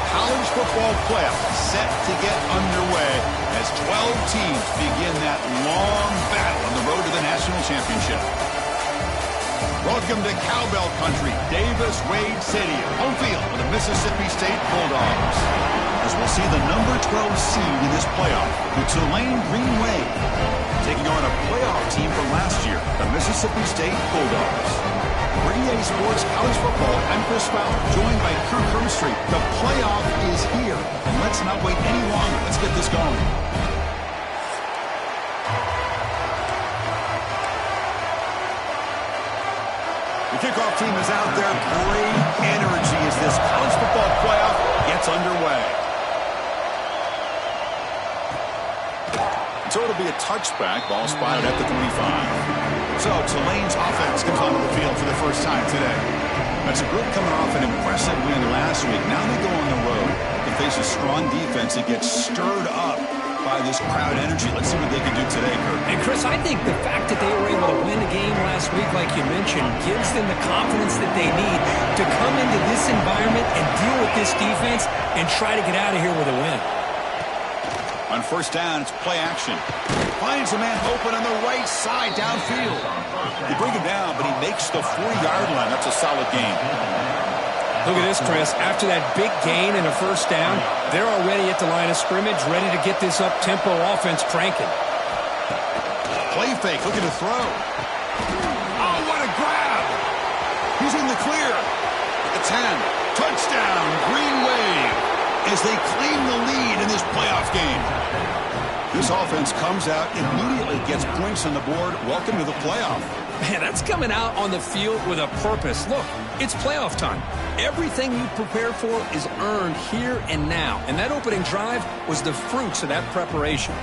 college football playoffs set to get underway as 12 teams begin that long battle on the road to the national championship. Welcome to Cowbell Country, Davis-Wade Stadium, home field for the Mississippi State Bulldogs. As we'll see the number 12 seed in this playoff, the Tulane Green Wave, taking on a playoff team from last year, the Mississippi State Bulldogs. For EA Sports College Football, I'm Chris Fowler, joined by Kirk Herbstreit. The playoff is here, and let's not wait any longer. Let's get this going. The kickoff team is out there. Great energy as this college football playoff gets underway. So it'll be a touchback. Ball spotted at the 25. So Tulane's offense comes onto the field for the first time today. That's a group coming off an impressive win last week. Now they go on the road to face a strong defense that gets stirred up by this crowd energy. Let's see what they can do today, Kurt. And Chris, I think the fact that they were able to win the game last week, like you mentioned, gives them the confidence that they need to come into this environment and deal with this defense and try to get out of here with a win. On first down, it's play action. Finds a man open on the right side downfield. They bring him down, but he makes the 40-yard line. That's a solid gain. Look at this, Chris. After that big gain and a first down, they're already at the line of scrimmage, ready to get this up-tempo offense cranking. Play fake, looking to throw. Oh, what a grab! He's in the clear. At the 10. Touchdown, Green Wave, as they claim the lead in this playoff game. This offense comes out, immediately gets points on the board. Welcome to the playoff. Man, that's coming out on the field with a purpose. Look, it's playoff time. Everything you prepare for is earned here and now. And that opening drive was the fruits of that preparation.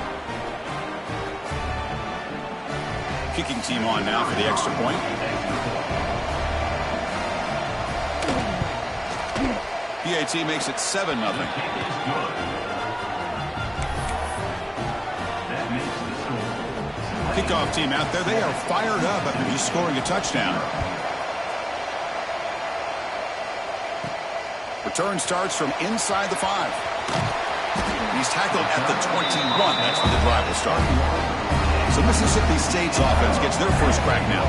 Kicking team on now for the extra point. PAT makes it 7-0. Kickoff team out there. They are fired up after just scoring a touchdown. Return starts from inside the 5. He's tackled at the 21. That's where the drive will start. So Mississippi State's offense gets their first crack now.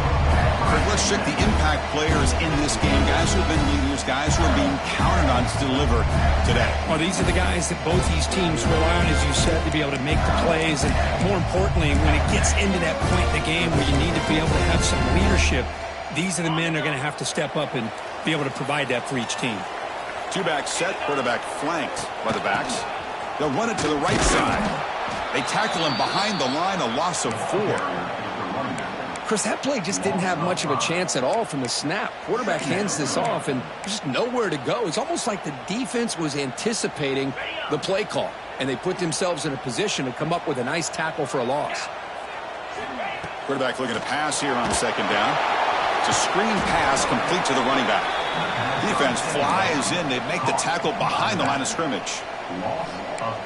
Let's check the impact players in this game. Guys who have been leaders, guys who are being counted on to deliver today. Well, these are the guys that both these teams rely on, as you said, to be able to make the plays. And more importantly, when it gets into that point in the game where you need to be able to have some leadership, these are the men that are going to have to step up and be able to provide that for each team. Two-back set, quarterback flanked by the backs. They'll run it to the right side. They tackle him behind the line, a loss of 4. Chris, that play just didn't have much of a chance at all from the snap. Quarterback hands this off, and just nowhere to go. It's almost like the defense was anticipating the play call, and they put themselves in a position to come up with a nice tackle for a loss. Quarterback looking to pass here on second down. It's a screen pass complete to the running back. Defense flies in. They make the tackle behind the line of scrimmage.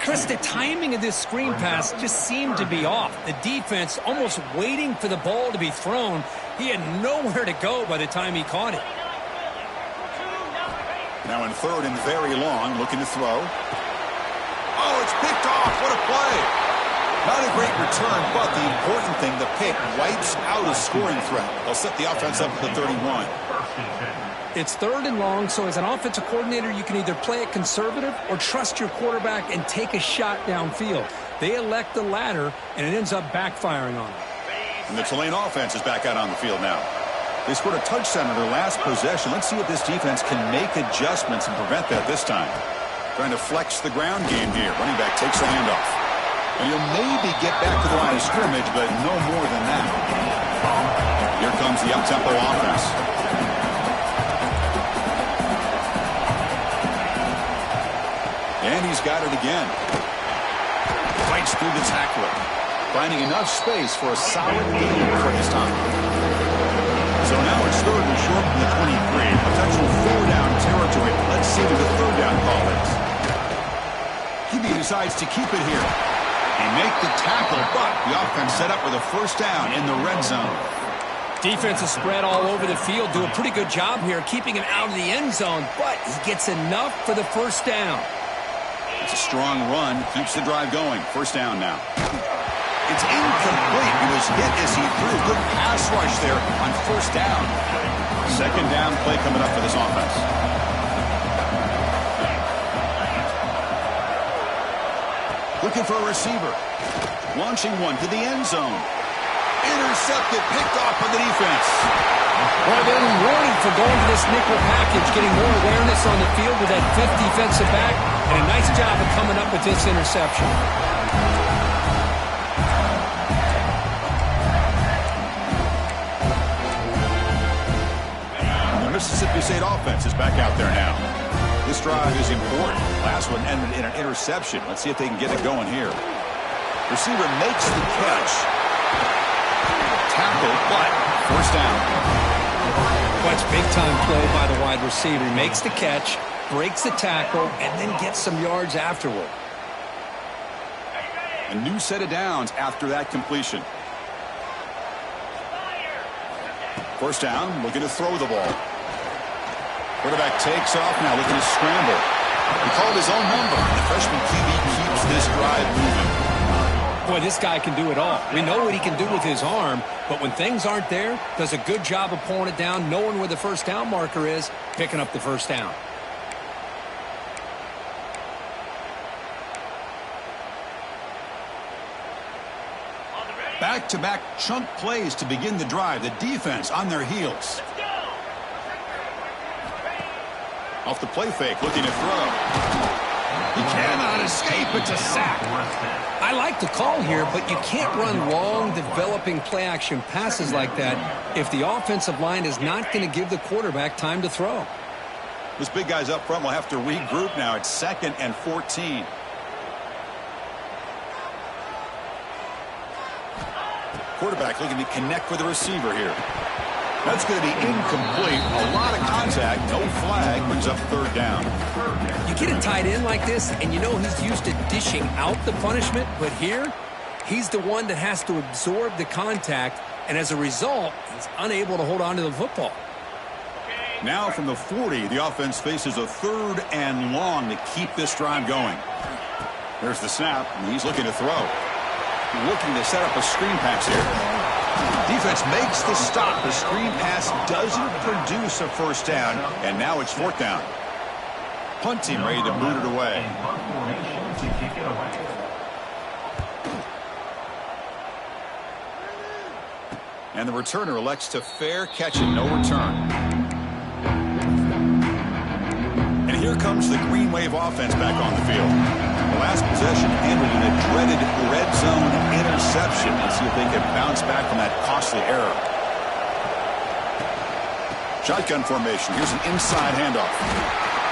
Chris, the timing of this screen pass just seemed to be off. The defense almost waiting for the ball to be thrown. He had nowhere to go by the time he caught it. Now in third and very long, looking to throw. Oh, it's picked off. What a play. Not a great return, but the important thing, the pick wipes out a scoring threat. They'll set the offense up for the 31. It's third and long, so as an offensive coordinator, you can either play it conservative or trust your quarterback and take a shot downfield. They elect the latter, and it ends up backfiring on them. And the Tulane offense is back out on the field now. They scored a touchdown in their last possession. Let's see if this defense can make adjustments and prevent that this time. Trying to flex the ground game here. Running back takes the handoff. And he'll maybe get back to the line of scrimmage, but no more than that. Here comes the up-tempo offense. And he's got it again. Fights through the tackler. Finding enough space for a solid gain for his time. So now it's third and short from the 23. Potential 4-down territory. Let's see what the third down call is. He decides to keep it here. They make the tackle, but the offense set up with a first down in the red zone. Defense is spread all over the field. Do a pretty good job here keeping him out of the end zone, but he gets enough for the first down. It's a strong run. Keeps the drive going. First down now. It's incomplete. He was hit as he threw. Good pass rush there on first down. Second down play coming up for this offense. Looking for a receiver. Launching one to the end zone. Intercepted, picked off by the defense. Well, they're rewarded for going to this nickel package, getting more awareness on the field with that fifth defensive back, and a nice job of coming up with this interception. The Mississippi State offense is back out there now. This drive is important. Last one ended in an interception. Let's see if they can get it going here. Receiver makes the catch. Tackle, but first down. Well, it's big-time play by the wide receiver. He makes the catch, breaks the tackle, and then gets some yards afterward. A new set of downs after that completion. First down, looking to throw the ball. Quarterback takes off now, looking to scramble. He called his own number. The freshman QB keeps this drive moving. Boy, this guy can do it all. We know what he can do with his arm, but when things aren't there, does a good job of pulling it down, knowing where the first down marker is, picking up the first down. Back-to-back chunk plays to begin the drive. The defense on their heels. Off the play fake, looking to throw. He cannot escape. It's a sack. I like the call here, but you can't run long, developing play-action passes like that if the offensive line is not going to give the quarterback time to throw. Those big guys up front will have to regroup now. It's 2nd and 14. Quarterback looking to connect with the receiver here. That's going to be incomplete. A lot of contact. No flag. Brings up third down. You get a tight end like this, and you know he's used to dishing out the punishment, but here, he's the one that has to absorb the contact, and as a result, he's unable to hold on to the football. Now from the 40, the offense faces a 3rd and long to keep this drive going. There's the snap, and he's looking to throw. Looking to set up a screen pass here. Defense makes the stop. The screen pass doesn't produce a first down, and now it's 4th down. Punt team ready to boot it away. And the returner elects to fair catch it, no return. And here comes the Green Wave offense back on the field. The last possession ended in a dreaded red zone interception. Let's see if they can bounce back from that costly error. Shotgun formation. Here's an inside handoff.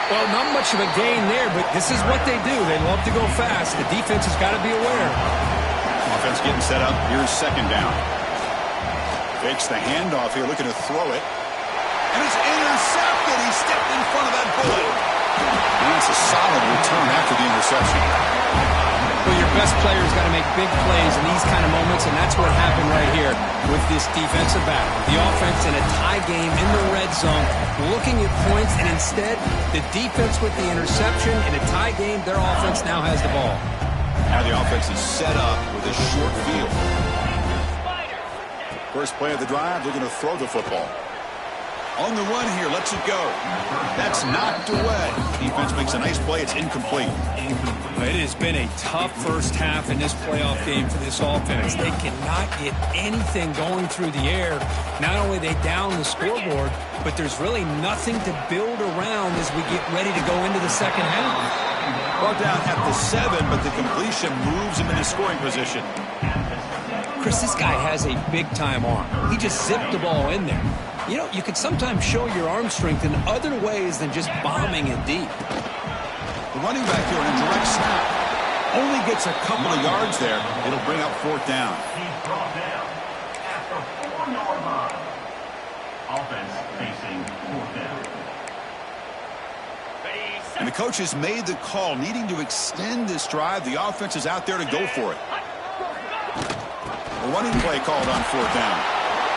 Well, not much of a gain there, but this is what they do. They love to go fast. The defense has got to be aware. Offense getting set up. Here's 2nd down. Fakes the handoff here, looking to throw it. And it's intercepted. He stepped in front of that bullet. And it's a solid return after the interception. Well, your best player's got to make big plays in these kind of moments, and that's what happened right here with this defensive back. The offense in a tie game in the red zone, looking at points, and instead, the defense with the interception. In a tie game, their offense now has the ball. Now the offense is set up with a short field. First play of the drive, they're going to throw the football. On the run here, lets it go. That's knocked away. Defense makes a nice play. It's incomplete. It has been a tough first half in this playoff game for this offense. They cannot get anything going through the air. Not only are they down the scoreboard, but there's really nothing to build around as we get ready to go into the second half. Brought down at the 7, but the completion moves him into scoring position. Chris, this guy has a big-time arm. He just zipped the ball in there. You know, you can sometimes show your arm strength in other ways than just bombing it deep. The running back here in a direct snap only gets a couple of yards there. It'll bring up 4th down. He's brought down after 4-yard line. Offense facing 4th down. And the coach has made the call, needing to extend this drive. The offense is out there to go for it. A running play called on 4th down.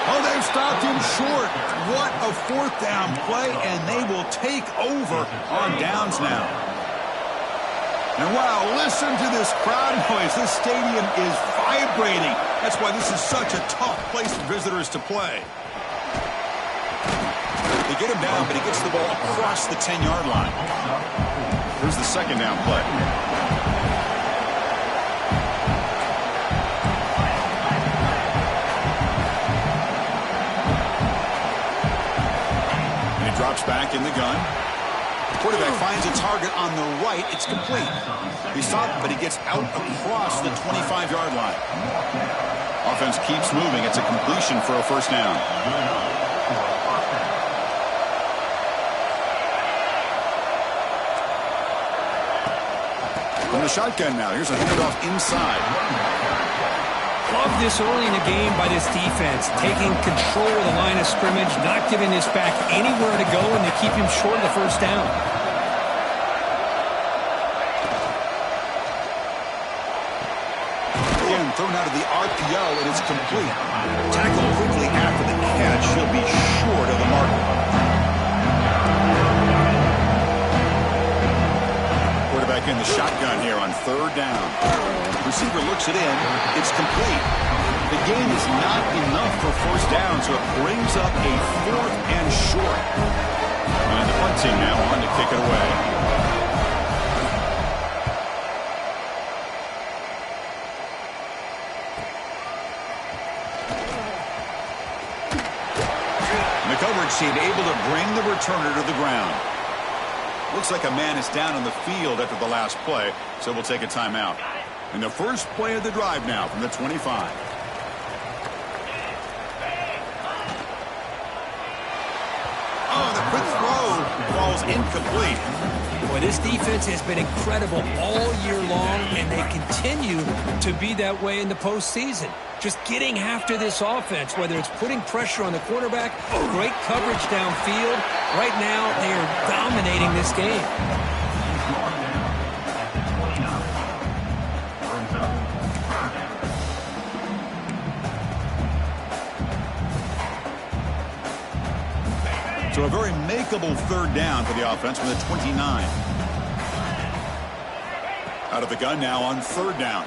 Oh, they've stopped him short. What a 4th down play, and they will take over on downs now. And wow, listen to this crowd noise. This stadium is vibrating. That's why this is such a tough place for visitors to play. They get him down, but he gets the ball across the 10-yard line. Here's the second down play. And he drops back in the gun. Quarterback finds a target on the right. It's complete. He stopped, but he gets out across the 25-yard line. Offense keeps moving. It's a completion for a first down. From the shotgun now. Here's a handoff inside. Love this early in the game by this defense, taking control of the line of scrimmage, not giving this back anywhere to go, and they keep him short of the first down. Again, thrown out of the RPO, and it's complete. Tackled quickly after the catch. He'll be short of the marker. Quarterback in the shotgun here on third down. Receiver looks it in. It's complete. The gain is not enough for first down, so it brings up a fourth and short. And the punt team now on to kick it away. And the coverage team able to bring the returner to the ground. Looks like a man is down on the field after the last play, so we'll take a timeout. And the first play of the drive now from the 25. Oh, the quick throw falls incomplete. Boy, this defense has been incredible all year long, and they continue to be that way in the postseason. Just getting after this offense, whether it's putting pressure on the quarterback, great coverage downfield. Right now, they are dominating this game. So a very makeable third down for the offense from the 29. Out of the gun now on third down.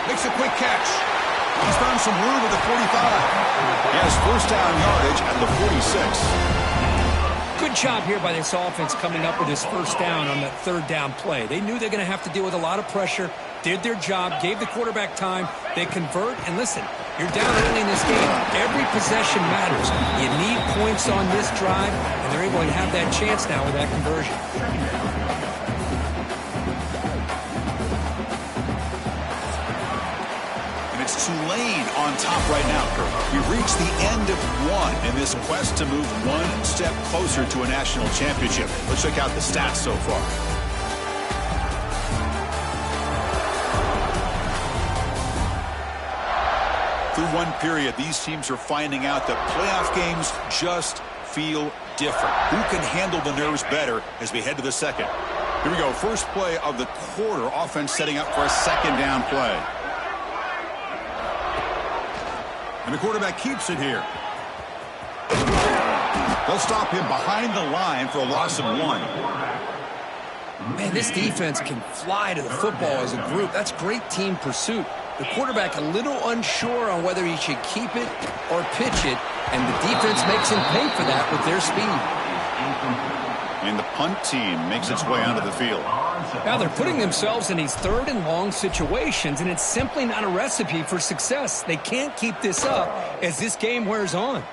Makes a quick catch. He's found some room at the 45. He has first down yardage at the 46. Good job here by this offense coming up with his first down on that third down play. They knew they're going to have to deal with a lot of pressure, did their job, gave the quarterback time. They convert, and listen, you're down early in this game. Every possession matters. You need points on this drive, and they're able to have that chance now with that conversion. Tulane on top right now, Kurt. We've reached the end of one in this quest to move one step closer to a national championship. Let's check out the stats so far. Through one period, these teams are finding out that playoff games just feel different. Who can handle the nerves better as we head to the second? Here we go. First play of the quarter. Offense setting up for a second down play. And the quarterback keeps it here. They'll stop him behind the line for a loss of one. Man, this defense can fly to the football as a group. That's great team pursuit. The quarterback a little unsure on whether he should keep it or pitch it, and the defense makes him pay for that with their speed. And the punt team makes its way onto the field. Now they're putting themselves in these third and long situations, and it's simply not a recipe for success. They can't keep this up as this game wears on. And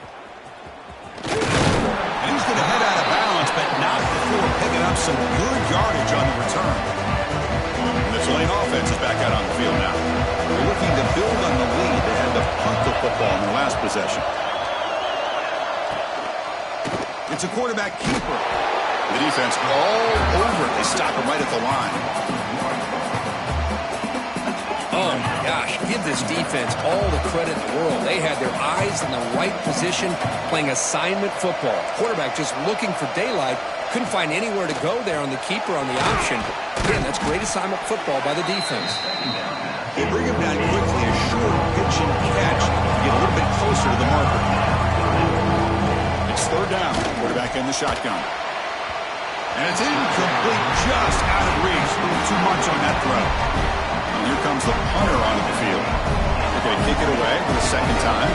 he's going to head out of bounds, but not before picking up some good yardage on the return. And the Tulane offense is back out on the field now. They're looking to build on the lead. They had to punt the football in their last possession. It's a quarterback keeper. The defense all over it. They stop him right at the line. Oh, my gosh. Give this defense all the credit in the world. They had their eyes in the right position playing assignment football. Quarterback just looking for daylight. Couldn't find anywhere to go there on the keeper on the option. Again, that's great assignment football by the defense. They bring him down quickly. A short pitch and catch to get a little bit closer to the marker. It's third down. Quarterback in the shotgun. And it's incomplete, just out of reach. A little too much on that throw. And here comes the punter onto the field. Okay, kick it away for the second time.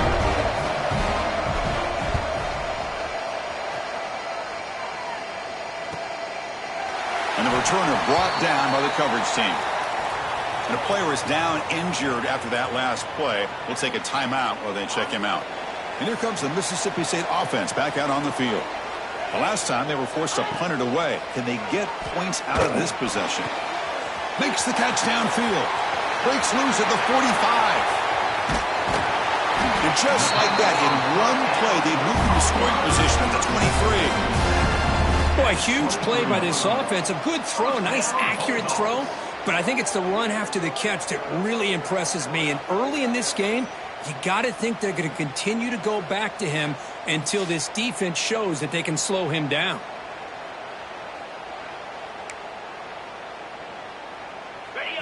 And the returner brought down by the coverage team. And a player is down injured after that last play. We'll take a timeout while they check him out. And here comes the Mississippi State offense back out on the field. The last time they were forced to punt it away. Can they get points out of this possession? Makes the catch downfield. Breaks loose at the 45. And just like that, in one play, they moved into scoring position at the 23. Boy, a huge play by this offense. A good throw, nice accurate throw. But I think it's the run after the catch that really impresses me. And early in this game, you got to think they're going to continue to go back to him until this defense shows that they can slow him down.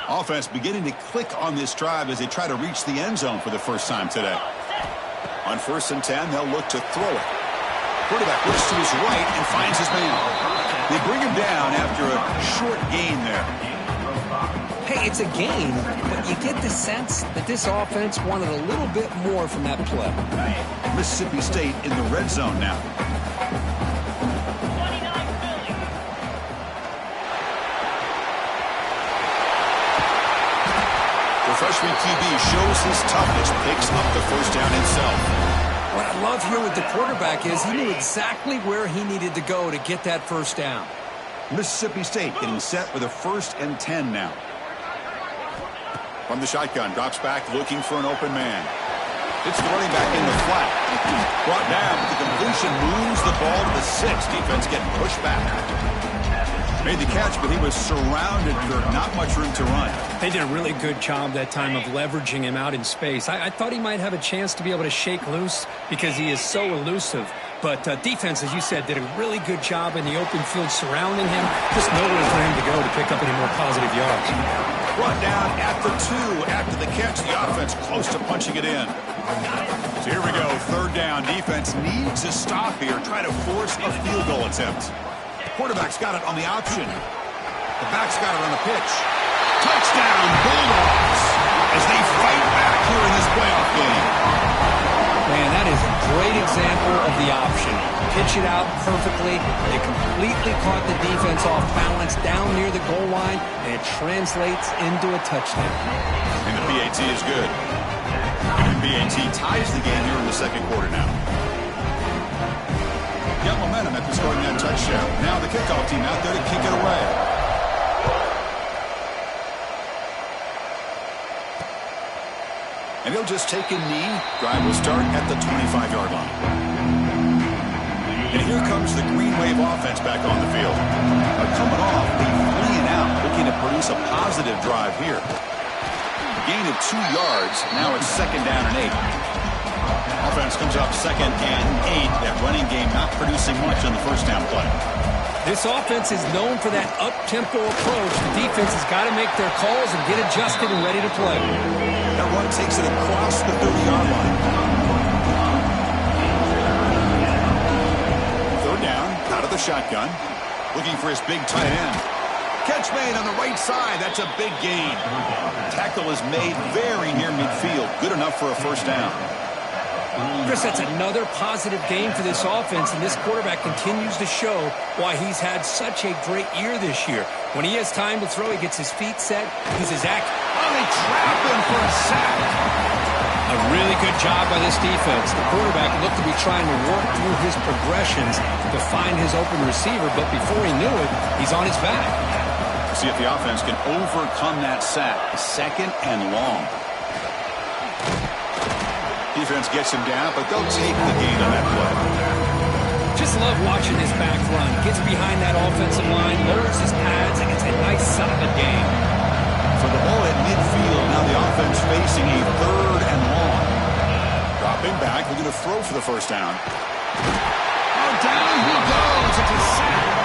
Offense beginning to click on this drive as they try to reach the end zone for the first time today. On 1st and 10, they'll look to throw it. Quarterback looks to his right and finds his man. They bring him down after a short gain there. Hey, it's a gain, but you get the sense that this offense wanted a little bit more from that play. Mississippi State in the red zone now. The freshman QB shows his toughness, picks up the first down himself. What I love here with the quarterback is he knew exactly where he needed to go to get that first down. Mississippi State getting set with a 1st and 10 now. From the shotgun, drops back looking for an open man. It's the running back in the flat. Brought down, but the completion moves the ball to the 6. Defense getting pushed back. Made the catch, but he was surrounded, Kirk. Not much room to run. They did a really good job that time of leveraging him out in space. I thought he might have a chance to be able to shake loose because he is so elusive. But defense, as you said, did a really good job in the open field surrounding him. Just nowhere for him to go to pick up any more positive yards. Brought down at the 2 after the catch. The offense close to punching it in. So here we go. 3rd down. Defense needs a stop here. Try to force a field goal attempt. Quarterback's got it on the option. The back's got it on the pitch. Touchdown, Bulldogs, as they fight back here in this playoff game. Man, that is a great example of the option. Pitch it out perfectly. They completely caught the defense off balance down near the goal line, and it translates into a touchdown. And the PAT is good. And PAT ties the game here in the 2nd quarter now. Got momentum after scoring that touchdown. Now the kickoff team out there to kick it away. And he'll just take a knee. Drive will start at the 25-yard line. And here comes the Green Wave offense back on the field. Coming off the 3 and out, looking to produce a positive drive here. Gain of 2 yards. Now it's 2nd down and 8. Offense comes up 2nd and 8. That running game not producing much on the first down play. This offense is known for that up-tempo approach. The defense has got to make their calls and get adjusted and ready to play. That run takes it across the 30-yard line. 3rd down, out of the shotgun. Looking for his big tight end. Catch made on the right side. That's a big gain. Tackle is made very near midfield. Good enough for a first down. Chris, that's another positive game for this offense, and this quarterback continues to show why he's had such a great year this year. When he has time to throw, he gets his feet set. He's as accurate. Oh, they trap him for a sack. A really good job by this defense. The quarterback looked to be trying to work through his progressions to find his open receiver, but before he knew it, he's on his back. See if the offense can overcome that sack. 2nd and long. Defense gets him down, but they'll take the gain on that play. Just love watching this back run. Gets behind that offensive line, lowers his pads, and gets a nice solid gain. For the ball at midfield, now the offense facing a 3rd and long. Dropping back, looking to throw for the first down. Oh, down he goes. It's a sack.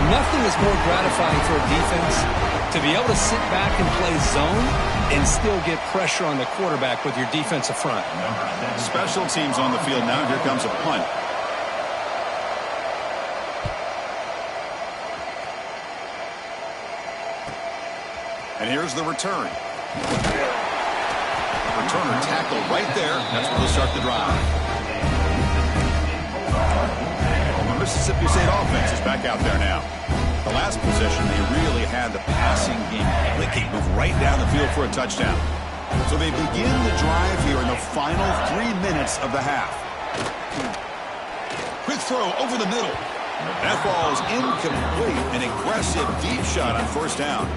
Nothing is more gratifying for a defense to be able to sit back and play zone and still get pressure on the quarterback with your defensive front. Special teams on the field now. Here comes a punt. And here's the return. Returner tackle right there. That's where they'll start the drive. The Mississippi State offense is back out there now. The last possession, they really had the passing game clicking, move right down the field for a touchdown. So they begin the drive here in the final 3 minutes of the half. Quick throw over the middle. That ball is incomplete. An aggressive deep shot on first down.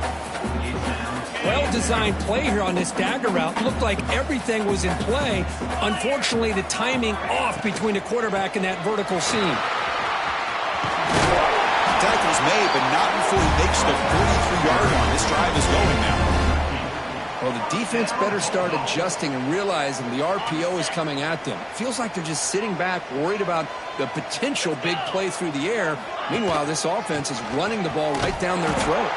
Well-designed play here on this dagger route. Looked like everything was in play. Unfortunately, the timing off between the quarterback and that vertical seam. Tackle's made, but not before he makes the 43-yard line. This drive is going now. Well, the defense better start adjusting and realizing the RPO is coming at them. Feels like they're just sitting back, worried about the potential big play through the air. Meanwhile, this offense is running the ball right down their throat.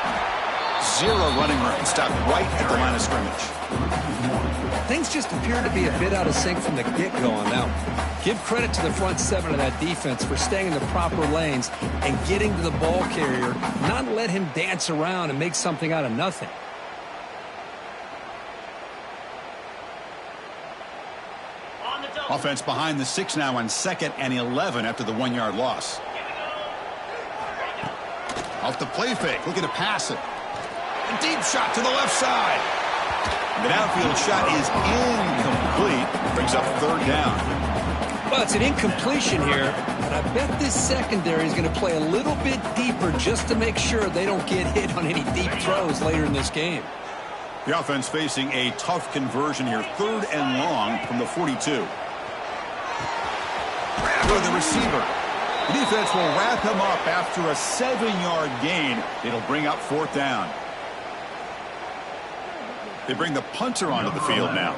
Zero running room. Stopped right at the line of scrimmage. Things just appear to be a bit out of sync from the get-go on that one. Give credit to the front seven of that defense for staying in the proper lanes and getting to the ball carrier, not let him dance around and make something out of nothing. Offense behind the 6 now on 2nd and 11 after the 1-yard loss. Off the play fake, looking to pass it. A deep shot to the left side. The downfield shot is incomplete. Brings up 3rd down. Well, it's an incompletion here, but I bet this secondary is going to play a little bit deeper just to make sure they don't get hit on any deep throws later in this game. The offense facing a tough conversion here. 3rd and long from the 42. Grab the receiver. The defense will wrap him up after a 7-yard gain. It'll bring up 4th down. They bring the punter onto the field now.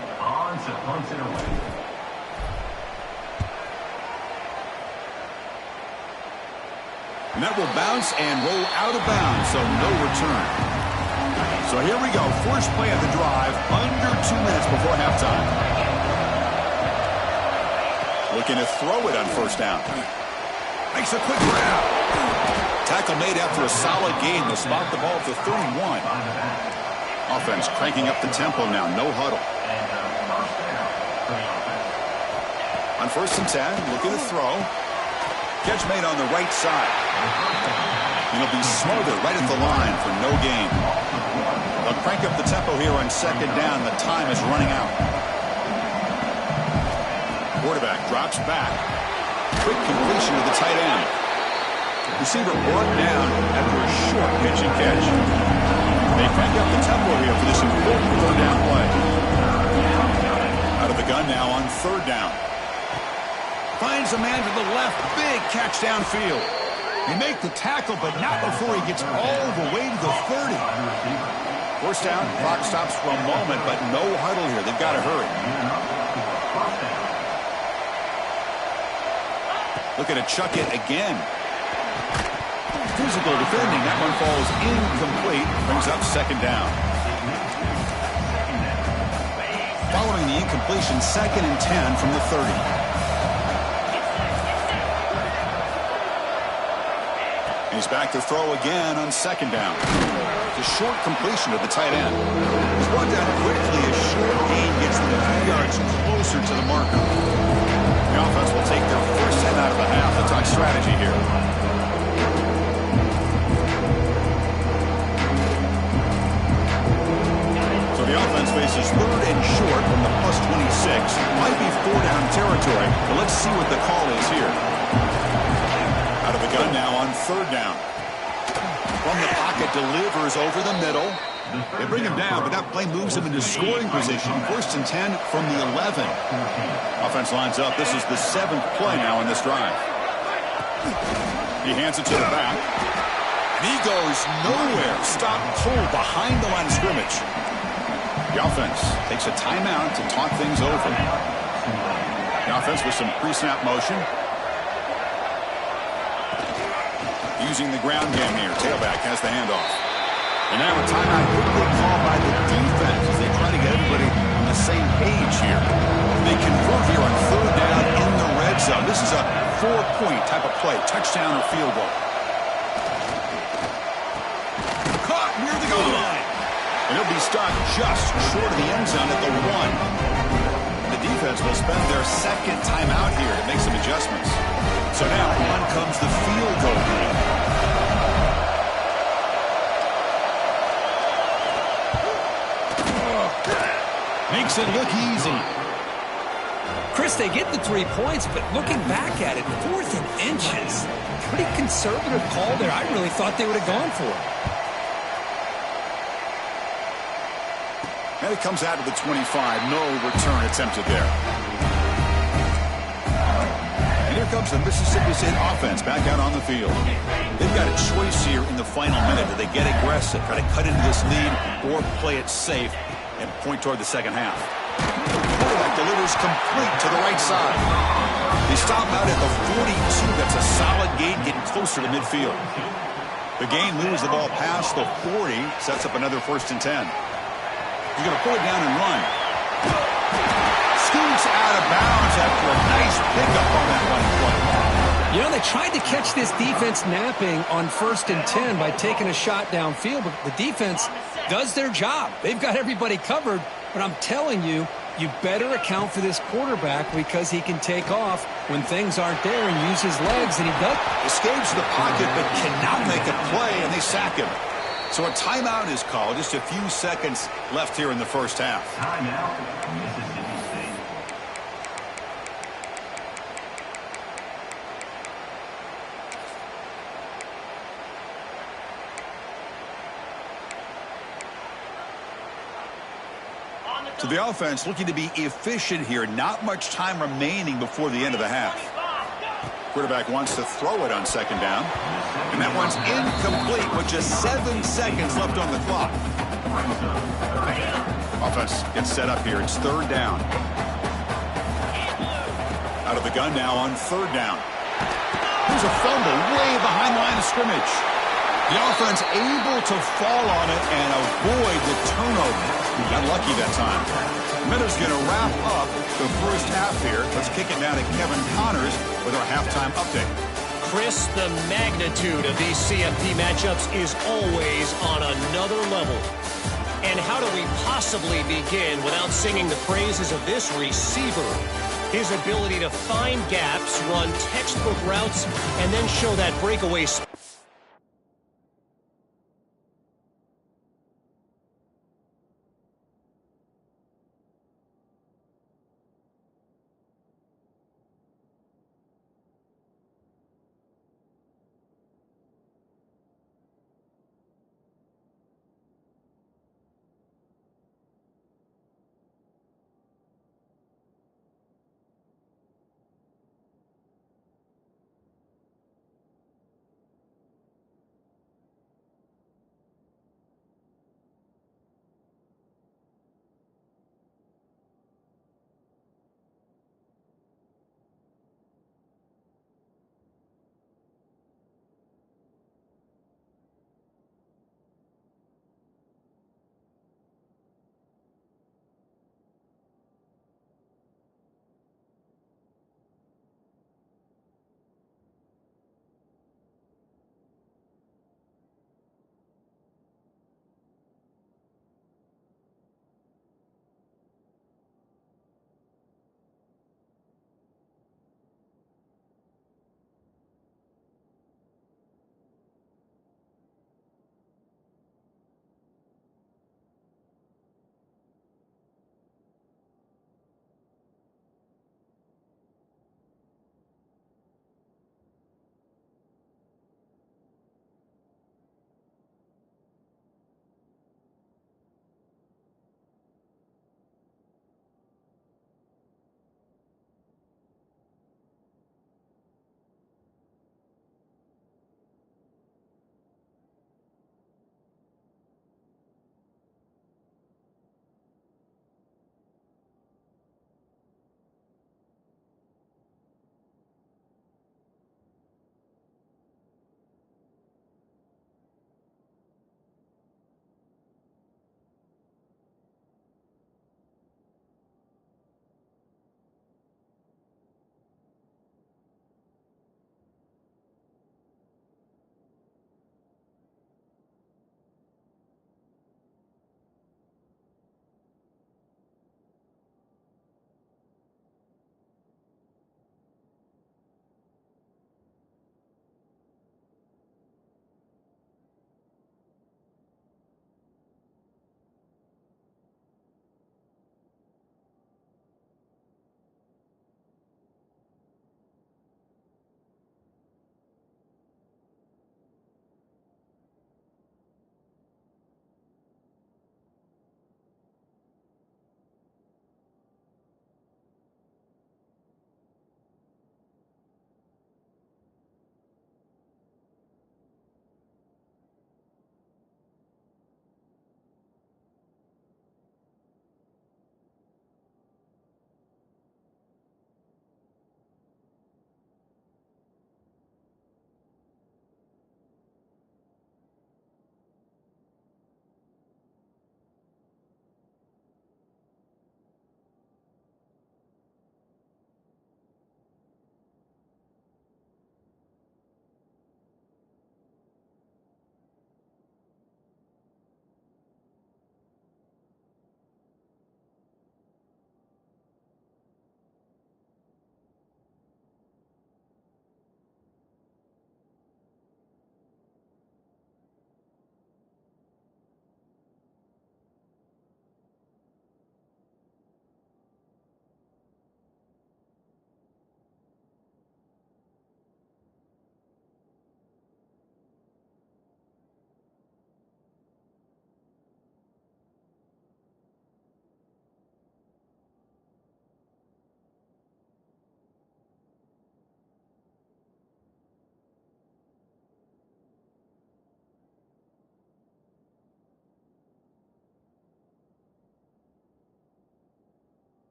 And that will bounce and roll out of bounds, so no return. So here we go. First play of the drive, under 2 minutes before halftime. Looking to throw it on first down. Makes a quick grab. Tackle made after a solid gain. They'll spot the ball at the 31. Offense cranking up the tempo now. No huddle. On 1st and 10, looking to throw. Catch made on the right side. And he'll be smothered right at the line for no gain. They'll crank up the tempo here on 2nd down. The time is running out. Quarterback drops back. Quick completion to the tight end. Receiver brought down after a short pitch and catch. They crank up the tempo here for this important 3rd down play. Out of the gun now on 3rd down. Finds a man to the left. Big catch downfield. They make the tackle, but not before he gets all the way to the 30. First down. Clock stops for a moment, but no huddle here. They've got to hurry. Looking to chuck it again. Physical defending. That one falls incomplete. Brings up 2nd down. Following the incompletion, 2nd and 10 from the 30. He's back to throw again on 2nd down. It's a short completion to the tight end. He's brought down quickly. A short gain gets them a few yards closer to the marker. The offense will take their first hit out of the half. Let's talk strategy here. So the offense faces 3rd and short from the +26. Might be 4-down territory, but let's see what the call is here. Out of the gun now on 3rd down. From the pocket, delivers over the middle. They bring him down, but that play moves him into scoring position. 1st and 10 from the 11. Offense lines up. This is the 7th play now in this drive. He hands it to the back. And he goes nowhere. Stopped cold behind the line of scrimmage. The offense takes a timeout to talk things over. The offense with some pre-snap motion. Using the ground game here. Tailback has the handoff. And now a timeout quickly called by the defense as they try to get everybody on the same page here. They convert here on 3rd down in the red zone. This is a 4-point type of play. Touchdown or field goal. Caught near the goal line. And he'll be stuck just short of the end zone at the 1. The defense will spend their second timeout here to make some adjustments. So now on comes the field goal line. Makes it look easy. Chris, they get the 3 points, but looking back at it, 4th and inches. Pretty conservative call there. I really thought they would have gone for it. And it comes out of the 25. No return attempted there. And here comes the Mississippi State offense back out on the field. They've got a choice here in the final minute. Do they get aggressive, try to cut into this lead, or play it safe and point toward the second half? The quarterback delivers complete to the right side. They stop out at the 42. That's a solid gain, getting closer to midfield. The gain moves the ball past the 40, sets up another 1st and 10. He's going to pull it down and run. Scoots out of bounds after a nice pickup on that running play. You know, they tried to catch this defense napping on 1st and 10 by taking a shot downfield, but the defense does their job. They've got everybody covered, but I'm telling you, you better account for this quarterback because he can take off when things aren't there and use his legs, and he does. Escapes the pocket but cannot make a play, and they sack him. So a timeout is called. Just a few seconds left here in the first half. Timeout, Mississippi State. So the offense looking to be efficient here. Not much time remaining before the end of the half. Quarterback wants to throw it on 2nd down. And that one's incomplete with just 7 seconds left on the clock. Offense gets set up here. It's 3rd down. Out of the gun now on 3rd down. There's a fumble way behind the line of scrimmage. The offense able to fall on it and avoid the turnover. Got lucky that time. Minutes going to wrap up the first half here. Let's kick it down to Kevin Connors with our halftime update. Chris, the magnitude of these CFP matchups is always on another level. And how do we possibly begin without singing the praises of this receiver? His ability to find gaps, run textbook routes, and then show that breakaway speed.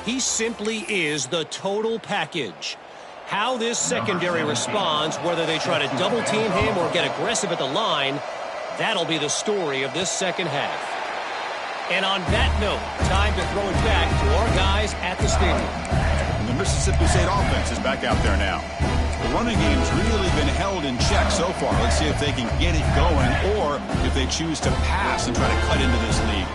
He simply is the total package. How this secondary responds, whether they try to double-team him or get aggressive at the line, that'll be the story of this second half. And on that note, time to throw it back to our guys at the stadium. And the Mississippi State offense is back out there now. The running game's really been held in check so far. Let's see if they can get it going or if they choose to pass and try to cut into this lead.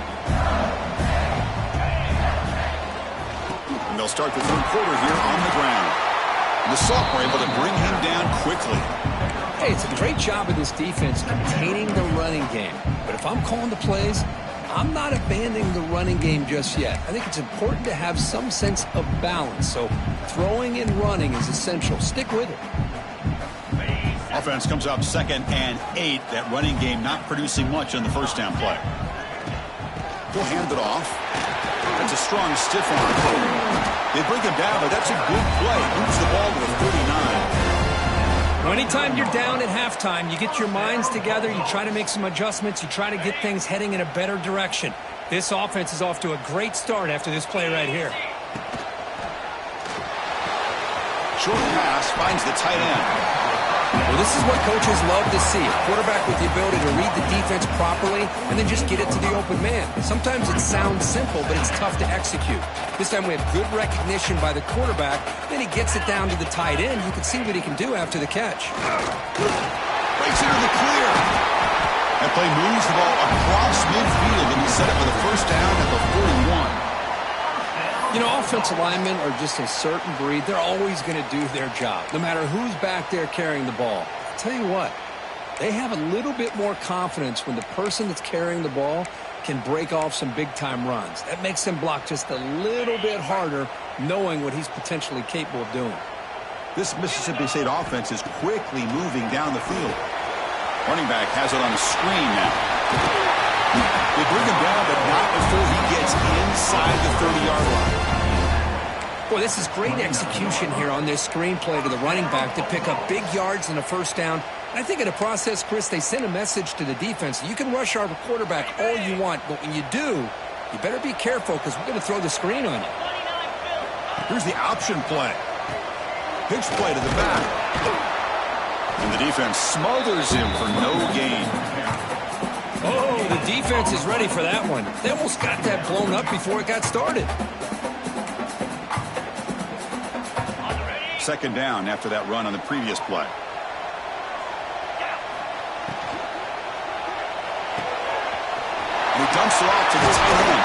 And they'll start the third quarter here on the ground. The Soft were able to bring him down quickly. Hey, it's a great job of this defense containing the running game. But if I'm calling the plays, I'm not abandoning the running game just yet. I think it's important to have some sense of balance. So throwing and running is essential. Stick with it. Offense comes up 2nd and 8. That running game not producing much on the first down play. He'll hand it off. That's a strong stiff arm. They bring him down, but that's a good play. Moves the ball to the 39. Well, anytime you're down at halftime, you get your minds together, you try to make some adjustments, you try to get things heading in a better direction. This offense is off to a great start after this play right here. Short pass finds the tight end. Well, this is what coaches love to see. A quarterback with the ability to read the defense properly and then just get it to the open man. Sometimes it sounds simple, but it's tough to execute. This time we have good recognition by the quarterback. Then he gets it down to the tight end. You can see what he can do after the catch. Breaks into the clear. That play moves the ball across midfield, and he set it for the first down at the 41. You know, offensive linemen are just a certain breed. They're always going to do their job, no matter who's back there carrying the ball. I'll tell you what, they have a little bit more confidence when the person that's carrying the ball can break off some big-time runs. That makes them block just a little bit harder, knowing what he's potentially capable of doing. This Mississippi State offense is quickly moving down the field. Running back has it on a screen now. They bring him down, but not before he gets inside the 30-yard line. Boy, this is great execution here on this screenplay to the running back to pick up big yards and a first down. And I think in the process, Chris, they send a message to the defense. You can rush our quarterback all you want, but when you do, you better be careful because we're going to throw the screen on you. Here's the option play. Pitch play to the back. And the defense smothers him for no gain. Oh, the defense is ready for that one. They almost got that blown up before it got started. Second down after that run on the previous play. He dumps it off to the tight end.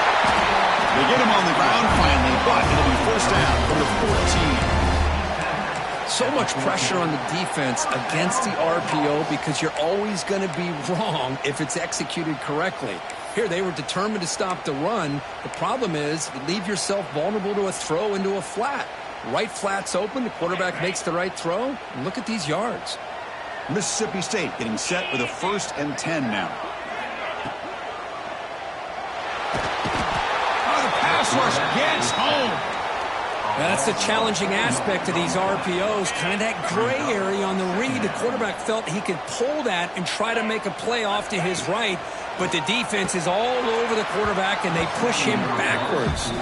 They get him on the ground finally, but it'll be first down from the 14. So much pressure on the defense against the RPO because you're always going to be wrong if it's executed correctly. Here, they were determined to stop the run. The problem is you leave yourself vulnerable to a throw into a flat. Right flat's open, the quarterback makes the right throw, and look at these yards. Mississippi State getting set with a 1st and 10 now. Oh, the pass rush gets home. That's the challenging aspect of these RPOs, kind of that gray area on the read. The quarterback felt he could pull that and try to make a play off to his right, but the defense is all over the quarterback, and they push him backwards.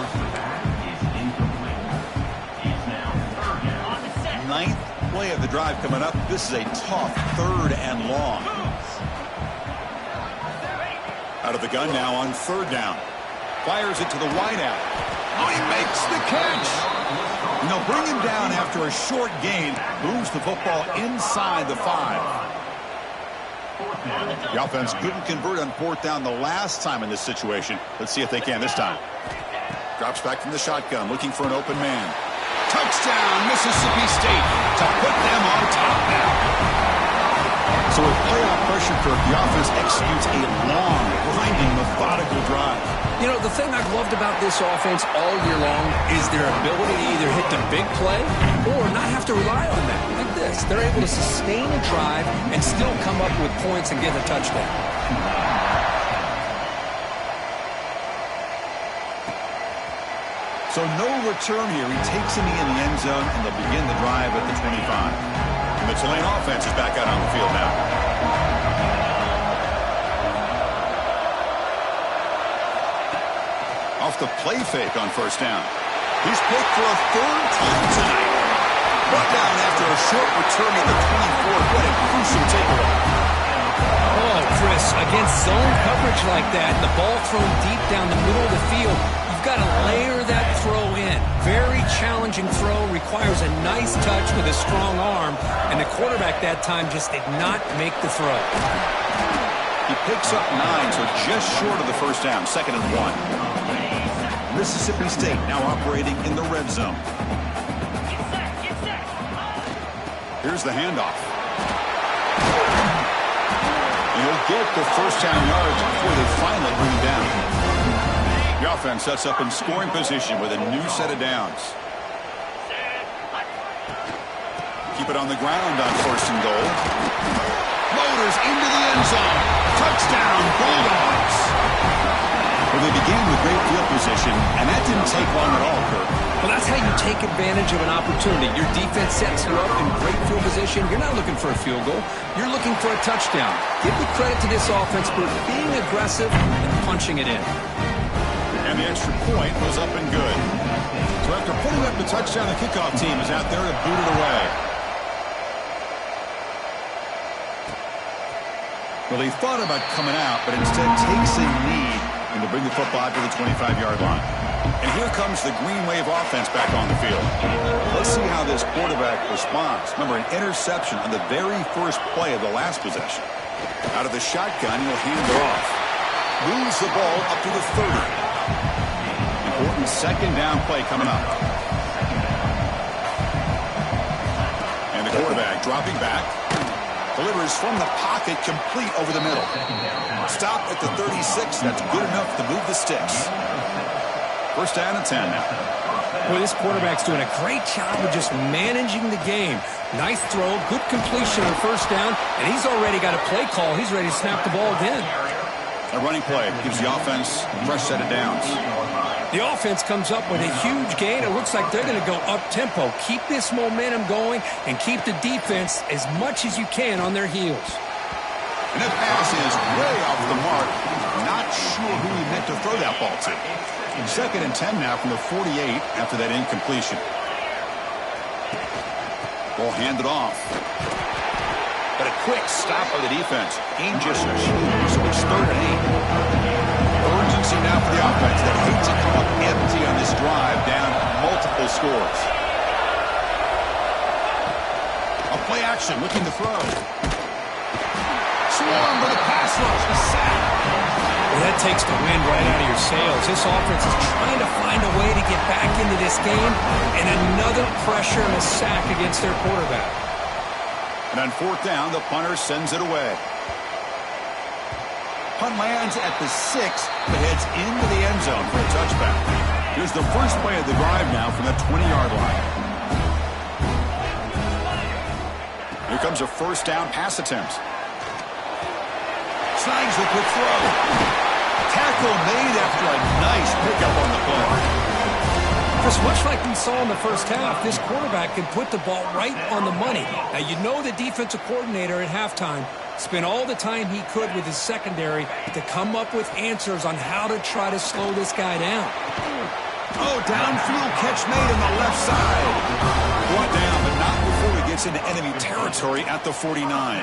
Ninth play of the drive coming up. This is a tough 3rd and long. Out of the gun now on 3rd down. Fires it to the wideout. Oh, he makes the catch. And they'll bring him down after a short gain. Moves the football inside the 5. The offense couldn't convert on 4th down the last time in this situation. Let's see if they can this time. Drops back from the shotgun, looking for an open man. Touchdown, Mississippi State, to put them on top now. So with playoff pressure, the offense executes a long, grinding, methodical drive. You know, the thing I've loved about this offense all year long is their ability to either hit the big play or not have to rely on that. Like this, they're able to sustain a drive and still come up with points and get a touchdown. So no return here. He takes him in the end zone, and they'll begin the drive at the 25. And the Tulane offense is back out on the field now. Off the play fake on 1st down. He's picked for a third time tonight. Brought down after a short return at the 24. What a crucial takeaway. Oh, Chris, against zone coverage like that, the ball thrown deep down the middle of the field, you've got to layer that throw in. Very challenging throw, requires a nice touch with a strong arm, and the quarterback that time just did not make the throw. He picks up 9, so just short of the first down, 2nd and 1. Mississippi State now operating in the red zone. Here's the handoff. And he'll get the first down yards before they finally bring him down. The offense sets up in scoring position with a new set of downs. Keep it on the ground on 1st and goal. Motors into the end zone. Touchdown, Bulldogs. Well, they began with great field position, and that didn't take long at all, Kirk. Well, that's how you take advantage of an opportunity. Your defense sets you up in great field position. You're not looking for a field goal. You're looking for a touchdown. Give the credit to this offense for being aggressive and punching it in. And the extra point was up and good. So after putting up the touchdown, the kickoff team is out there to boot it away. Well, he thought about coming out, but instead takes a knee and to bring the football to the 25-yard line. And here comes the Green Wave offense back on the field. Let's see how this quarterback responds. Remember, an interception on the very first play of the last possession. Out of the shotgun, he'll hand it off. Moves the ball up to the 30. Important 2nd down play coming up. And the quarterback dropping back. Delivers from the pocket, complete over the middle. Stop at the 36. That's good enough to move the sticks. 1st down and 10 now. Boy, this quarterback's doing a great job of just managing the game. Nice throw, good completion on 1st down, and he's already got a play call. He's ready to snap the ball again. A running play gives the offense a fresh set of downs. The offense comes up with a huge gain. It looks like they're going to go up-tempo. Keep this momentum going and keep the defense as much as you can on their heels. And that pass is way off the mark. Not sure who he meant to throw that ball to. 2nd and 10 now from the 48 after that incompletion. Ball handed off. But a quick stop by the defense. Gain just a few, so it's 3rd and 8. Urgency now for the offense that hates to come up empty on this drive, down multiple scores. A play action, looking to throw. Swarm with a pass rush, a sack. Well, that takes the wind right out of your sails. This offense is trying to find a way to get back into this game, and another pressure and a sack against their quarterback. And on 4th down, the punter sends it away. Punt lands at the 6, but heads into the end zone for a touchback. Here's the first play of the drive now from the 20-yard line. Here comes a 1st down pass attempt. Snags the quick throw. Tackle made after a nice pickup on the play. Chris, much like we saw in the first half, this quarterback can put the ball right on the money. Now, you know the defensive coordinator at halftime spent all the time he could with his secondary to come up with answers on how to try to slow this guy down. Oh, downfield catch made on the left side. Brought down, but not before he gets into enemy territory at the 49.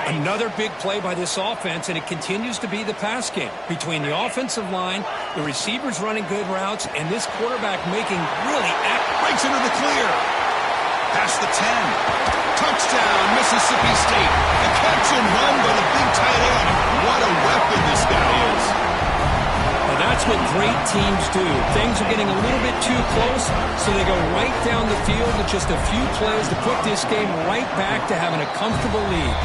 Another big play by this offense, and it continues to be the pass game. Between the offensive line, the receivers running good routes, and this quarterback making really breaks into the clear. Past the 10. Touchdown, Mississippi State. A catch and run by the big tight end. What a weapon this guy is. Well, that's what great teams do. Things are getting a little bit too close, so they go right down the field with just a few plays to put this game right back to having a comfortable lead.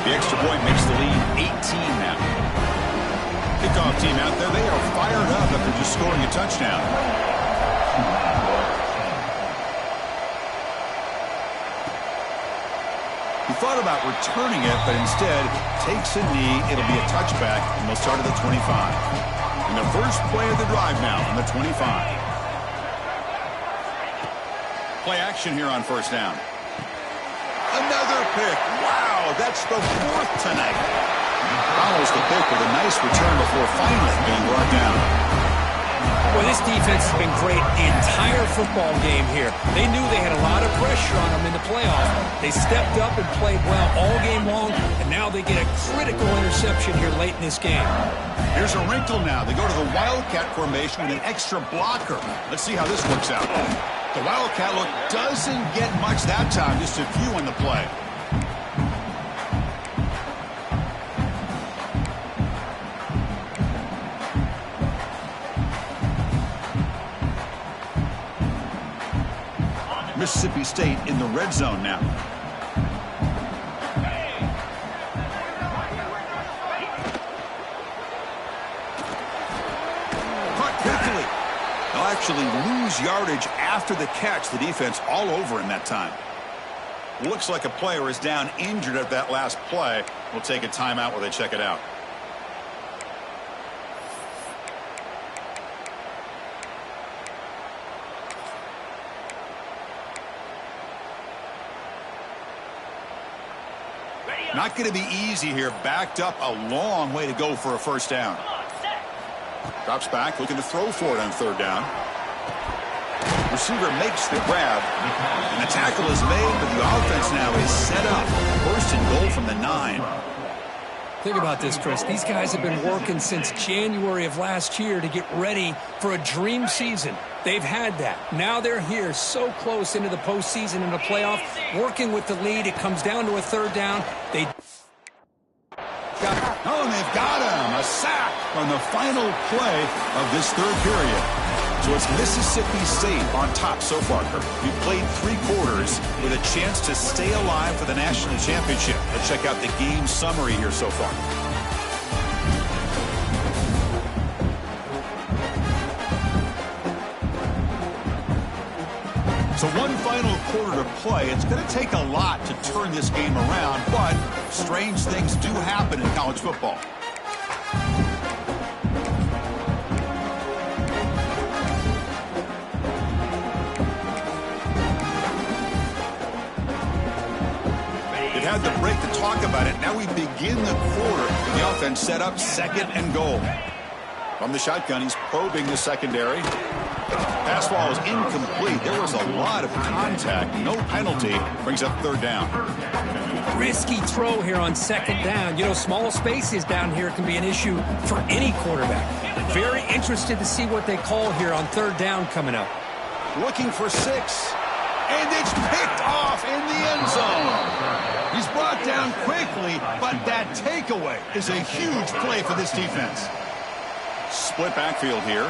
The extra point makes the lead 18 now. Kickoff team out there, they are fired up after just scoring a touchdown. He thought about returning it, but instead takes a knee. It'll be a touchback, and they'll start at the 25. And the first play of the drive now from the 25. Play action here on 1st down. Another pick. Wow, that's the 4th tonight. Follows the pick with a nice return before finally being brought down. Well, this defense has been great the entire football game here. They knew they had a lot of pressure on them in the playoffs. They stepped up and played well all game long, and now they get a critical interception here late in this game. Here's a wrinkle now. They go to the Wildcat formation with an extra blocker. Let's see how this works out. The Wildcat look doesn't get much that time, just a few on the play. Mississippi State in the red zone now. Caught quickly. They'll actually lose yardage after the catch. The defense all over in that time. Looks like a player is down injured at that last play. We'll take a timeout while they check it out. Not going to be easy here. Backed up a long way to go for a first down. Drops back, looking to throw for it on third down. Receiver makes the grab. And the tackle is made, but the offense now is set up. First and goal from the 9. Think about this, Chris. These guys have been working since January of last year to get ready for a dream season. They've had that. Now they're here so close into the postseason and the playoff, working with the lead. It comes down to a third down. They Oh, and they've got him. A sack on the final play of this third period. So it's Mississippi State on top so far, Kirk. We've played 3 quarters with a chance to stay alive for the national championship. Let's check out the game summary here so far. So one final quarter to play. It's going to take a lot to turn this game around, but strange things do happen in college football. They've had the break to talk about it. Now we begin the quarter with the offense set up, second and goal. From the shotgun, he's probing the secondary. Pass ball is incomplete. There was a lot of contact. No penalty. Brings up third down. risky throw here on second down. You know, small spaces down here can be an issue for any quarterback. Very interested to see what they call here on third down coming up. Looking for 6. And it's picked off in the end zone. He's brought down quickly, but that takeaway is a huge play for this defense. Split backfield here.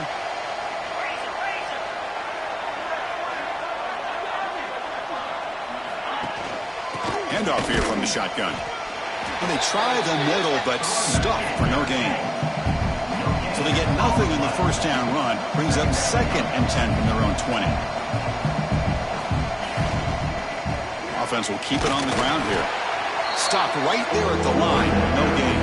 Handoff here from the shotgun. And they try the middle, but stuck for no gain. So they get nothing on the first down run. Brings up 2nd and 10 from their own 20. Offense will keep it on the ground here. Stopped right there at the line. No gain.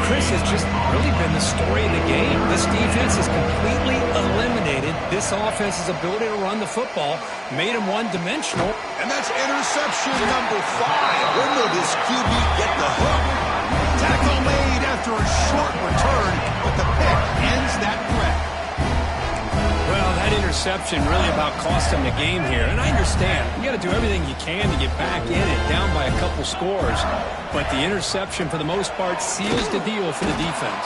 Chris has just really been the story of the game. This defense has completely eliminated this offense's ability to run the football, made them one-dimensional. And that's interception number 5. When will this QB get the hook? Tackle made after a short return, but the pick ends that threat. Well, that interception really about cost them the game here. And I understand. You got to do everything you can to get back in it, down by a couple scores. But the interception, for the most part, seals the deal for the defense.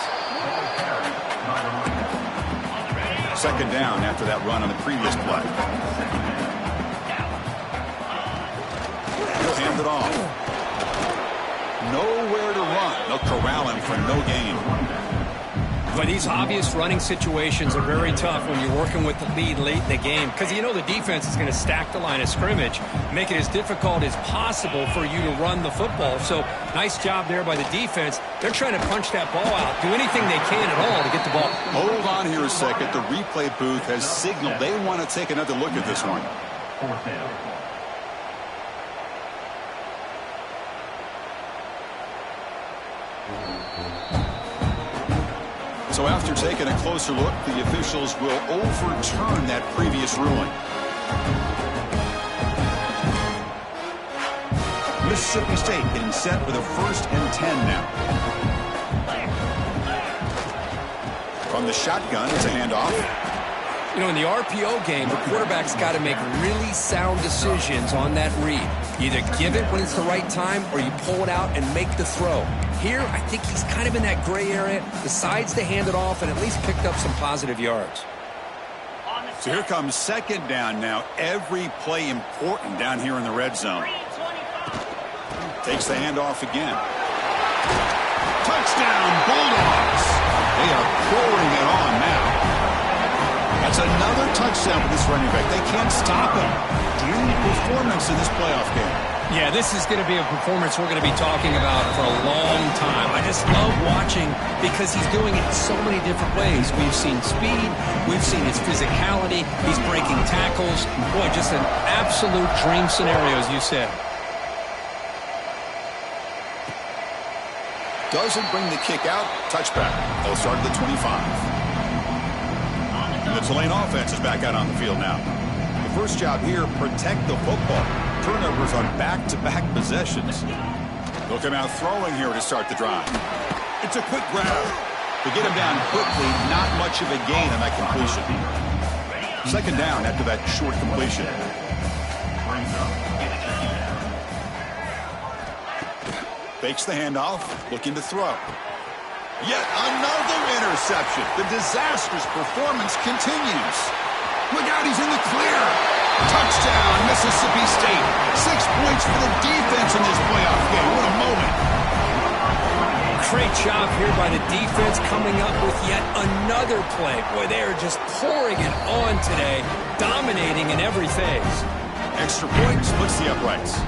Second down after that run on the previous play. He'll hand it off. Nowhere to run. They'll corral him for no gain. But these obvious running situations are very tough when you're working with the lead late in the game, because you know the defense is going to stack the line of scrimmage, make it as difficult as possible for you to run the football. So nice job there by the defense. They're trying to punch that ball out, do anything they can at all to get the ball. Hold on here a second. The replay booth has signaled they want to take another look at this one. Fourth down. So after taking a closer look, the officials will overturn that previous ruling. Mississippi State getting set with a 1st and 10 now. From the shotgun, it's a handoff. You know, in the RPO game, the quarterback's got to make really sound decisions on that read. You either give it when it's the right time or you pull it out and make the throw. Here, I think he's kind of in that gray area, decides to hand it off and at least picked up some positive yards. So here comes second down now. Every play important down here in the red zone. Takes the handoff again. Touchdown, Bulldogs. They are pouring it on now. That's another touchdown for this running back. They can't stop him. Dream performance in this playoff game. Yeah, this is going to be a performance we're going to be talking about for a long time. I just love watching because he's doing it in so many different ways. We've seen speed. We've seen his physicality. He's breaking tackles. Boy, just an absolute dream scenario, as you said. Doesn't bring the kick out. Touchback. They'll start at the 25. The Tulane offense is back out on the field now. The first job here, protect the football. Turnovers on back-to-back possessions. They'll come out throwing here to start the drive. It's a quick grab. To get him down quickly, not much of a gain on that completion. Second down after that short completion. Fakes the handoff, looking to throw. Yet another interception. The disastrous performance continues. Look out, he's in the clear. Touchdown, Mississippi State. 6 points for the defense in this playoff game. What a moment. Great job here by the defense coming up with yet another play. Boy, they are just pouring it on today, dominating in every phase. Extra point splits the uprights.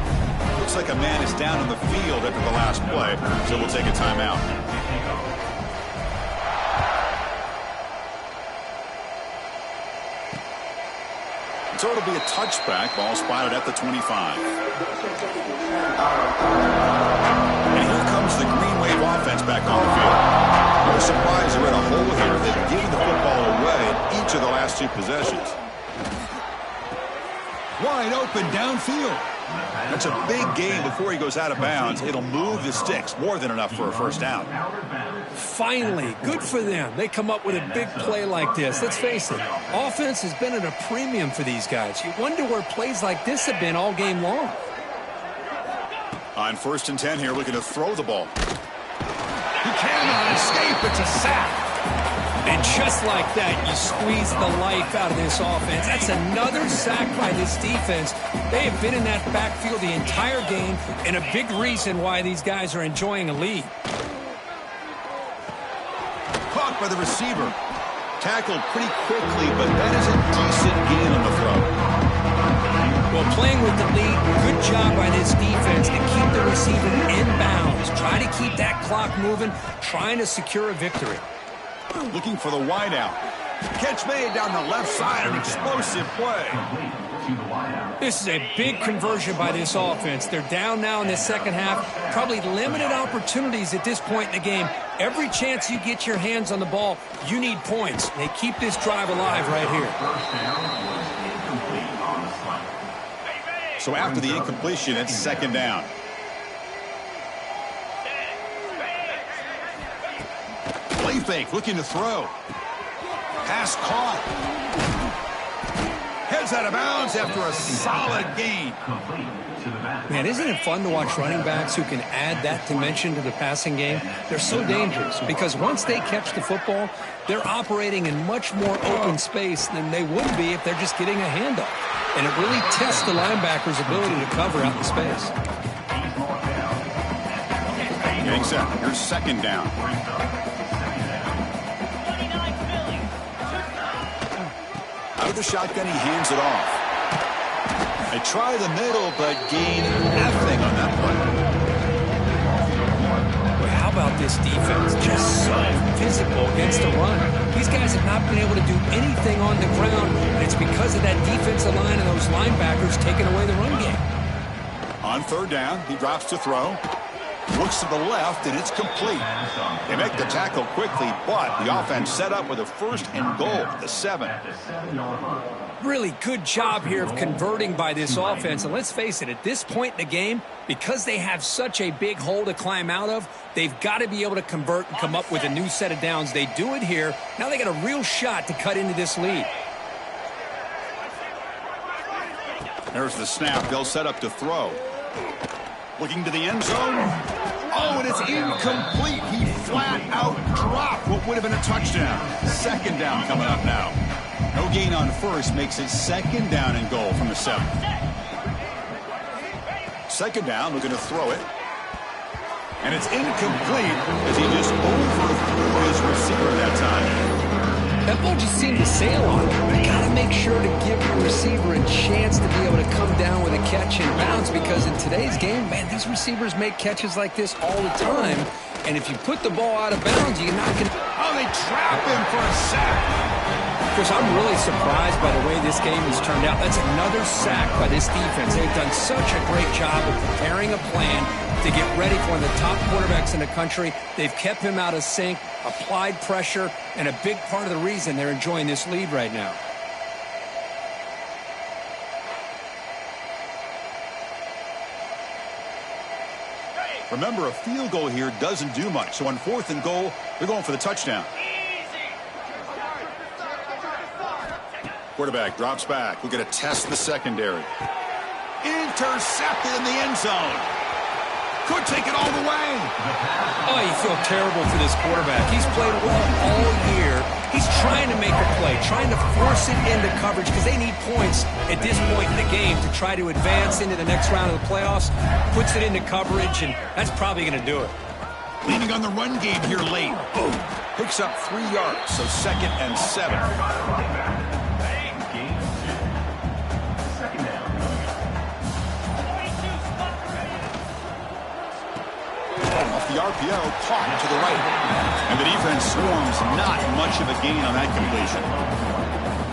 Looks like a man is down in the field after the last play, so we'll take a timeout. So it'll be a touchback. Ball spotted at the 25. And here comes the Green Wave offense back on the field. No surprise they're in a hole here. They've given the football away in each of the last 2 possessions. Wide open downfield. That's a big gain before he goes out of bounds. It'll move the sticks. More than enough for a first down. Finally, good for them. They come up with a big play like this. Let's face it, offense has been at a premium for these guys. You wonder where plays like this have been all game long. On 1st and 10 here, looking to throw the ball. He cannot escape. It's a sack. And just like that, you squeeze the life out of this offense. That's another sack by this defense. They have been in that backfield the entire game, and a big reason why these guys are enjoying a lead. Caught by the receiver. Tackled pretty quickly, but that is a decent gain on the throw. Well, playing with the lead, good job by this defense to keep the receiver in bounds. Try to keep that clock moving, trying to secure a victory. Looking for the wideout. Catch made down the left side, an explosive play. This is a big conversion by this offense. They're down now in the second half. Probably limited opportunities at this point in the game. Every chance you get your hands on the ball, you need points. They keep this drive alive right here. So after the incompletion, it's second down. Play fake, looking to throw. Pass caught. Heads out of bounds after a solid gain. Man, isn't it fun to watch running backs who can add that dimension to the passing game? They're so dangerous because once they catch the football, they're operating in much more open space than they would be if they're just getting a handoff. And it really tests the linebacker's ability to cover out in space. Getting set. Here's second down. Out of the shotgun, he hands it off. They try the middle, but gain nothing on that play. Boy, how about this defense? Just so physical against the run. These guys have not been able to do anything on the ground, and it's because of that defensive line and those linebackers taking away the run game. On 3rd down, he drops to throw. Looks to the left, and it's complete. They make the tackle quickly, but the offense set up with a 1st and goal at the 7. Really good job here of converting by this offense. And let's face it, at this point in the game, because they have such a big hole to climb out of, they've got to be able to convert and come up with a new set of downs. They do it here. Now they got a real shot to cut into this lead. There's the snap. They'll set up to throw. Looking to the end zone. Oh, and it's incomplete. He flat out dropped what would have been a touchdown. 2nd down coming up now. No gain on 1st makes it 2nd down and goal from the 7. 2nd down, looking to throw it. And it's incomplete as he just overthrew his receiver that time. That ball just seemed to sail on him. But you got to make sure to give your receiver a chance to be able to come down with a catch and bounce, because in today's game, man, these receivers make catches like this all the time. And if you put the ball out of bounds, you're not going to... Oh, they trap him for a sack. Chris, I'm really surprised by the way this game has turned out. That's another sack by this defense. They've done such a great job of preparing a plan to get ready for one of the top quarterbacks in the country. They've kept him out of sync, applied pressure, and a big part of the reason they're enjoying this lead right now. Remember, a field goal here doesn't do much. So on 4th and goal, they're going for the touchdown. Quarterback drops back. We're going to test the secondary. Intercepted in the end zone. Could take it all the way. Oh, you feel terrible for this quarterback. He's played well all year. He's trying to make a play, trying to force it into coverage because they need points at this point in the game to try to advance into the next round of the playoffs. Puts it into coverage, and that's probably going to do it. Leaning on the run game here late. Boom. Picks up 3 yards, so 2nd and 7. The RPO caught to the right. And the defense swarms, not much of a gain on that completion.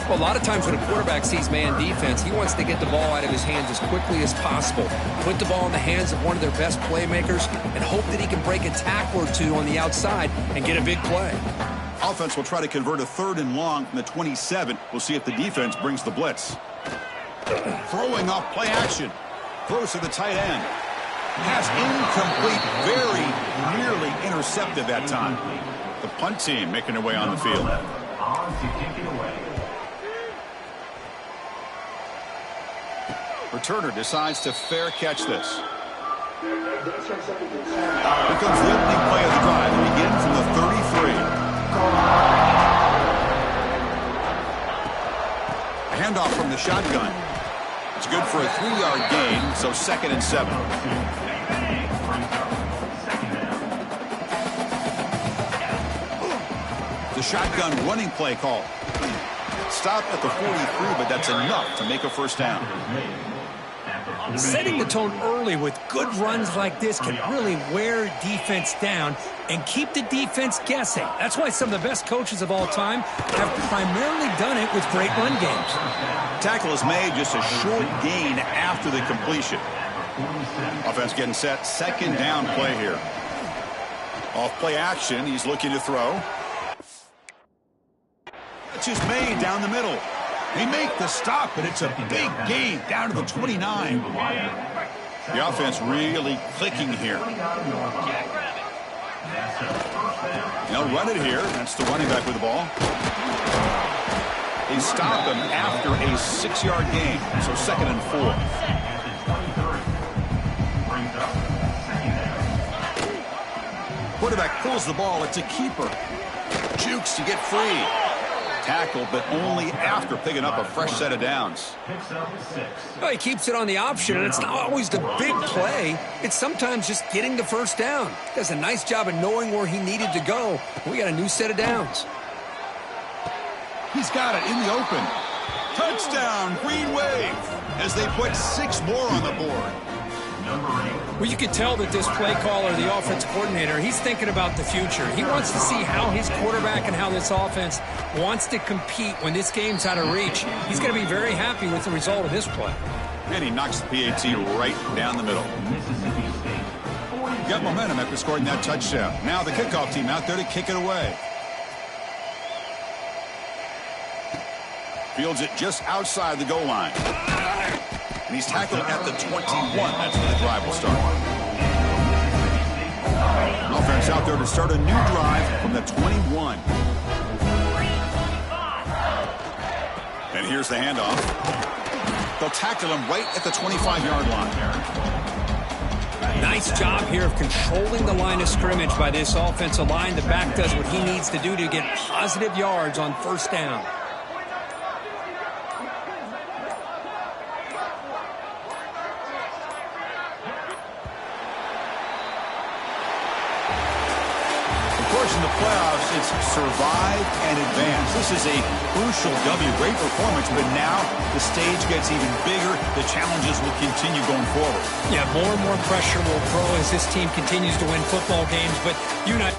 Well, a lot of times when a quarterback sees man defense, he wants to get the ball out of his hands as quickly as possible. Put the ball in the hands of one of their best playmakers and hope that he can break a tackle or two on the outside and get a big play. Offense will try to convert a 3rd and long from the 27. We'll see if the defense brings the blitz. Throwing off play action. Throws to the tight end. Pass incomplete, very nearly intercepted that time. The punt team making their way on the field. Returner decides to fair catch this. Here comes the opening play of the drive. It begins from the 33. A handoff from the shotgun. It's good for a 3-yard gain, so 2nd and 7. The shotgun running play call. Stop at the 43, but that's enough to make a 1st down. Setting the tone early with good runs like this can really wear defense down and keep the defense guessing. That's why some of the best coaches of all time have primarily done it with great run games. Tackle is made, just a short gain after the completion. Offense getting set, 2nd down play here. Off play action, he's looking to throw. Catch is made down the middle. They make the stop, but it's a big gain down to the 29. The offense really clicking here. They'll run it here. That's the running back with the ball. They stop him after a 6-yard gain, so 2nd and 4. Quarterback pulls the ball. It's a keeper. Jukes to get free. Tackle, but only after picking up a fresh set of downs. Well, he keeps it on the option, and it's not always the big play. It's sometimes just getting the 1st down. Does a nice job of knowing where he needed to go. We got a new set of downs. He's got it in the open. Touchdown, Green Wave, as they put 6 more on the board. Well, you could tell that this play caller, the offense coordinator, he's thinking about the future. He wants to see how his quarterback and how this offense wants to compete when this game's out of reach. He's going to be very happy with the result of this play. And he knocks the PAT right down the middle. They've got momentum after scoring that touchdown. Now the kickoff team out there to kick it away. Fields it just outside the goal line. And he's tackled at the 21. That's where the drive will start. Offense out there to start a new drive from the 21. And here's the handoff. They'll tackle him right at the 25-yard line. Nice job here of controlling the line of scrimmage by this offensive line. The back does what he needs to do to get positive yards on first down. In the playoffs, it's survive and advance. This is a crucial W. Great performance, but now the stage gets even bigger. The challenges will continue going forward. Yeah, more and more pressure will grow as this team continues to win football games, but you know.